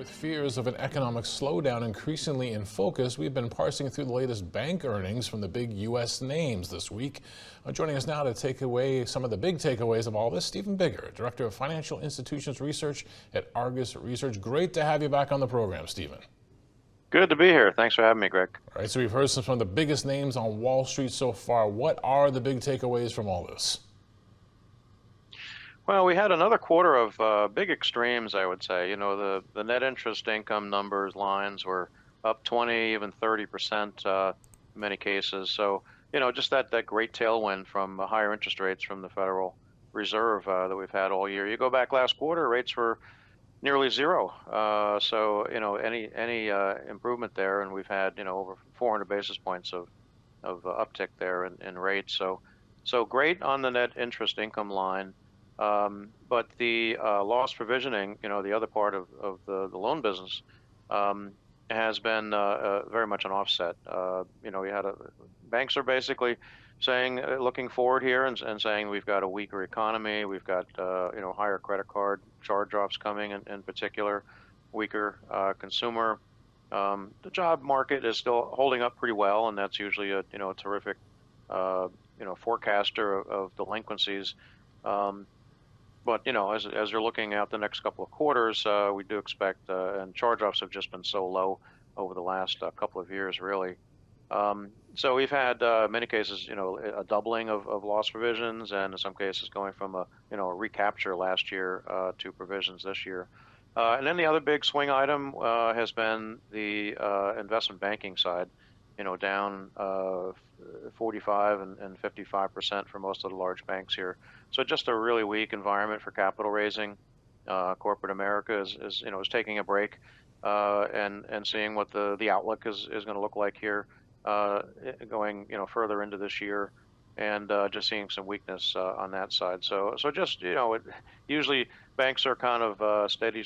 With fears of an economic slowdown increasingly in focus, we've been parsing through the latest bank earnings from the big U.S. names this week. Joining us now to take away some of the big takeaways of all this, Stephen Biggar, Director of Financial Institutions Research at Argus Research. Great to have you back on the program, Stephen. Good to be here. Thanks for having me, Greg. All right, so we've heard some of the biggest names on Wall Street so far. What are the big takeaways from all this? Well, we had another quarter of big extremes, I would say. You know, the net interest income numbers lines were up 20, even 30% in many cases. So, you know, just that great tailwind from higher interest rates from the Federal Reserve that we've had all year. You go back last quarter, rates were nearly zero. So, you know, any improvement there, and we've had, you know, over 400 basis points of uptick there in rates. So great on the net interest income line. But the loss provisioning, you know, the other part of the loan business, has been very much an offset. You know, banks are basically saying, looking forward here and saying we've got a weaker economy, we've got you know, higher credit card charge-offs coming in particular, weaker consumer. The job market is still holding up pretty well, and that's usually a terrific you know, forecaster of delinquencies. But, you know, as you're looking at the next couple of quarters, we do expect, and charge-offs have just been so low over the last couple of years, really. So we've had many cases, you know, a doubling of loss provisions, and in some cases going from a recapture last year to provisions this year. And then the other big swing item has been the investment banking side, you know, down 45 and 55% for most of the large banks here. So just a really weak environment for capital raising. Corporate America is taking a break and seeing what the outlook is going to look like here going further into this year, and just seeing some weakness on that side. So just, you know, usually banks are kind of steady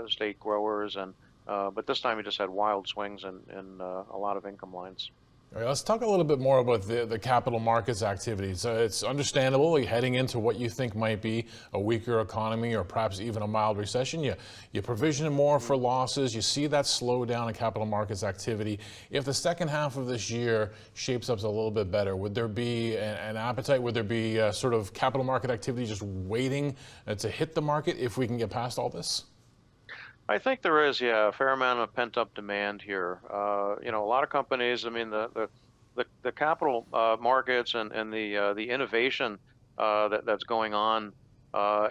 state growers, and but this time we just had wild swings in a lot of income lines. All right, let's talk a little bit more about the capital markets activities. It's understandable you're heading into what you think might be a weaker economy or perhaps even a mild recession. You provision more for losses. You see that slowdown in capital markets activity. If the second half of this year shapes up a little bit better, would there be an appetite? Would there be sort of capital market activity just waiting to hit the market if we can get past all this? I think there is, yeah, a fair amount of pent-up demand here. You know, a lot of companies. I mean, the capital markets and the innovation that's going on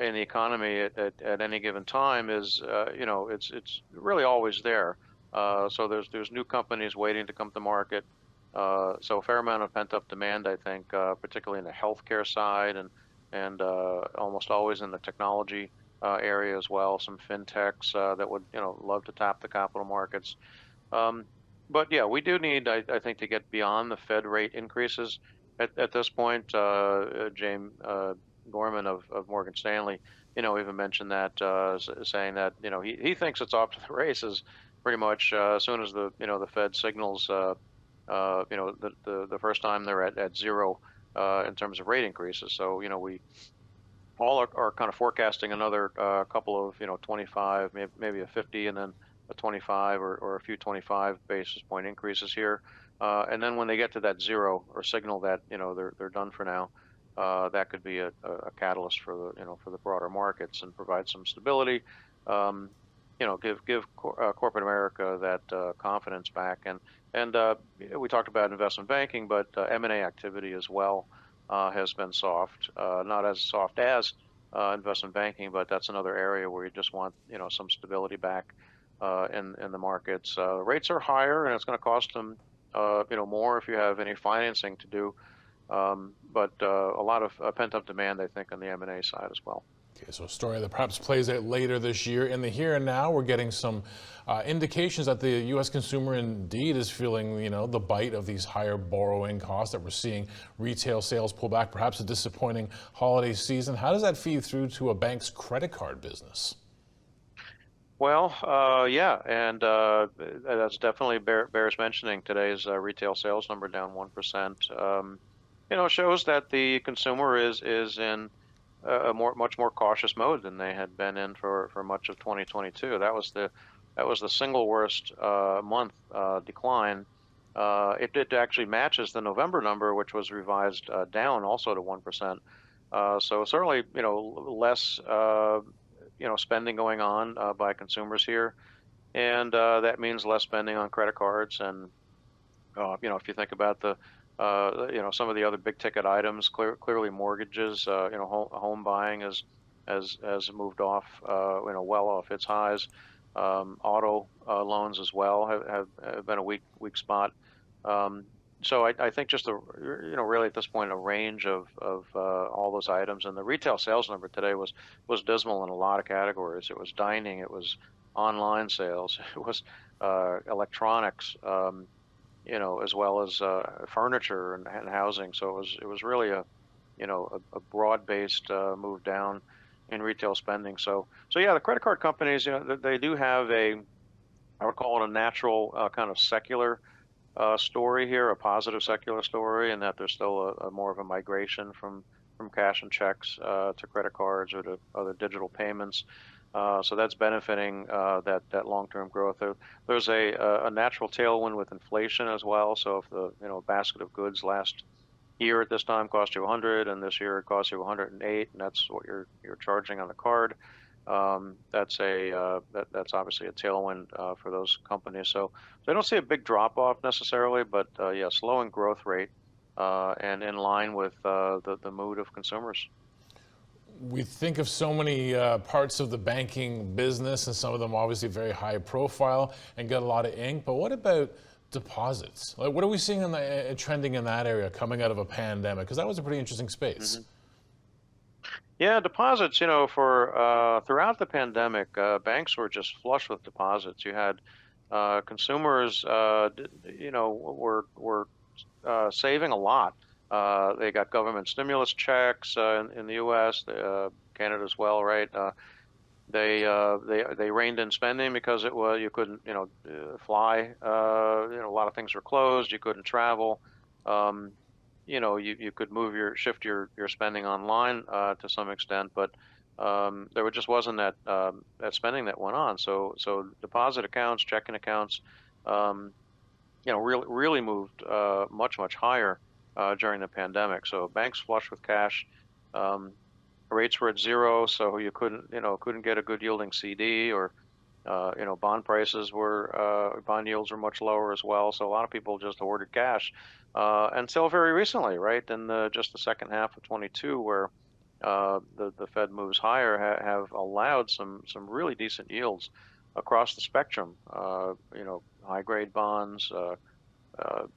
in the economy at any given time is, you know, it's really always there. So there's new companies waiting to come to market. So a fair amount of pent-up demand, I think, particularly in the healthcare side and almost always in the technology area as well. Some fintechs that would, you know, love to tap the capital markets. But yeah, we do need, I think, to get beyond the Fed rate increases at this point. James Gorman of Morgan Stanley, you know, even mentioned that, saying that, you know, he thinks it's off to the races pretty much as soon as the Fed signals, you know, the first time they're at zero in terms of rate increases. So, you know, we all are kind of forecasting another couple of, you know, 25, maybe a 50, and then a 25 or a few 25 basis point increases here. And then when they get to that zero or signal that, you know, they're done for now, that could be a catalyst for the broader markets and provide some stability. You know, give corporate America that confidence back. And we talked about investment banking, but M&A activity as well has been soft, not as soft as investment banking, but that's another area where you just want, you know, some stability back in the markets. Rates are higher, and it's going to cost them, you know, more if you have any financing to do. But a lot of pent-up demand, I think, on the M&A side as well. Okay, so a story that perhaps plays out later this year. In the here and now, we're getting some indications that the U.S. consumer indeed is feeling, you know, the bite of these higher borrowing costs, that we're seeing retail sales pull back, perhaps a disappointing holiday season. How does that feed through to a bank's credit card business? Well, yeah, and that's definitely bears mentioning. Today's retail sales number down 1%. You know, shows that the consumer is in a much more cautious mode than they had been in for much of 2022. That was the That was the single worst month decline. It actually matches the November number, which was revised down also to 1%. So certainly, less spending going on by consumers here, and that means less spending on credit cards. And if you think about some of the other big ticket items, clearly mortgages, home buying has moved off, well off its highs. Auto loans as well have been a weak spot. Um, so I think just really at this point a range of all those items. And the retail sales number today was dismal in a lot of categories. It was dining, it was online sales, it was electronics. As well as furniture and housing. So it was really a broad-based move down in retail spending. So yeah, the credit card companies, they do have I would call it a natural kind of secular story here, a positive secular story, and that there's still a more of a migration from cash and checks to credit cards or to other digital payments. So that's benefiting that long-term growth. There's a natural tailwind with inflation as well. So if the basket of goods last year at this time cost you 100, and this year it costs you 108, and that's what you're charging on the card, that's obviously a tailwind for those companies. So I don't see a big drop off necessarily, but yeah, slowing growth rate and in line with the mood of consumers. We think of so many parts of the banking business, and some of them obviously very high profile and get a lot of ink. But what about deposits? Like, what are we seeing in the trending in that area coming out of a pandemic? Because that was a pretty interesting space. Yeah, deposits, for throughout the pandemic, banks were just flush with deposits. You had consumers, were saving a lot. They got government stimulus checks in the U.S., Canada as well, right? They reined in spending because you couldn't fly. A lot of things were closed. You couldn't travel. Um, you could shift your spending online to some extent, but there just wasn't that spending that went on. So deposit accounts, checking accounts, um, really moved much higher during the pandemic. So banks flush with cash. Um, Rates were at zero, so you couldn't get a good yielding CD, or bond yields were much lower as well. So a lot of people just hoarded cash until very recently, right? In just the second half of 22, where the Fed moves higher, have allowed some really decent yields across the spectrum. High grade bonds,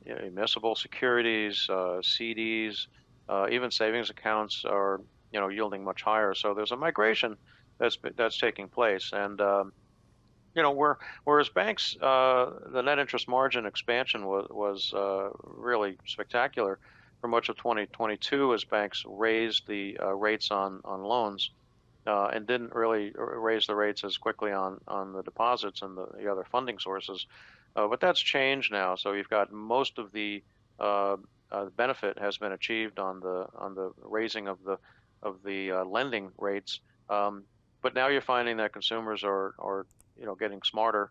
municipal securities, CDs, even savings accounts are yielding much higher. So there's a migration that's taking place. And whereas banks, the net interest margin expansion was really spectacular for much of 2022 as banks raised the rates on loans and didn't really raise the rates as quickly on the deposits and the other funding sources. But that's changed now. So you've got most of the benefit has been achieved on the raising of the lending rates. But now you're finding that consumers are getting smarter,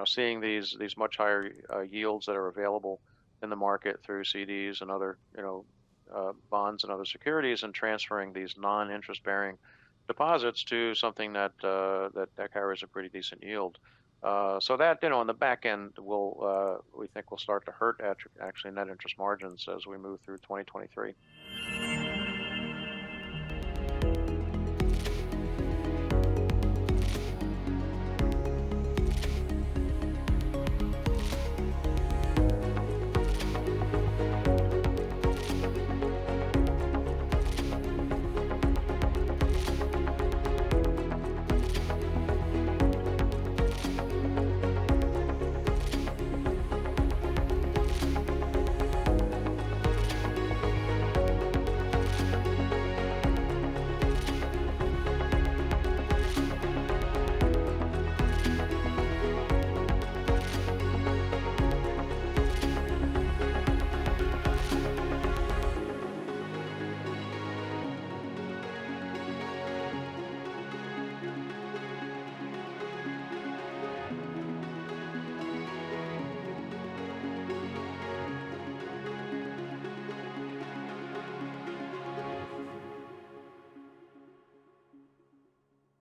seeing these much higher yields that are available in the market through CDs and other bonds and other securities, and transferring these non-interest bearing deposits to something that carries a pretty decent yield. So that on the back end we think will start to hurt actually net interest margins as we move through 2023.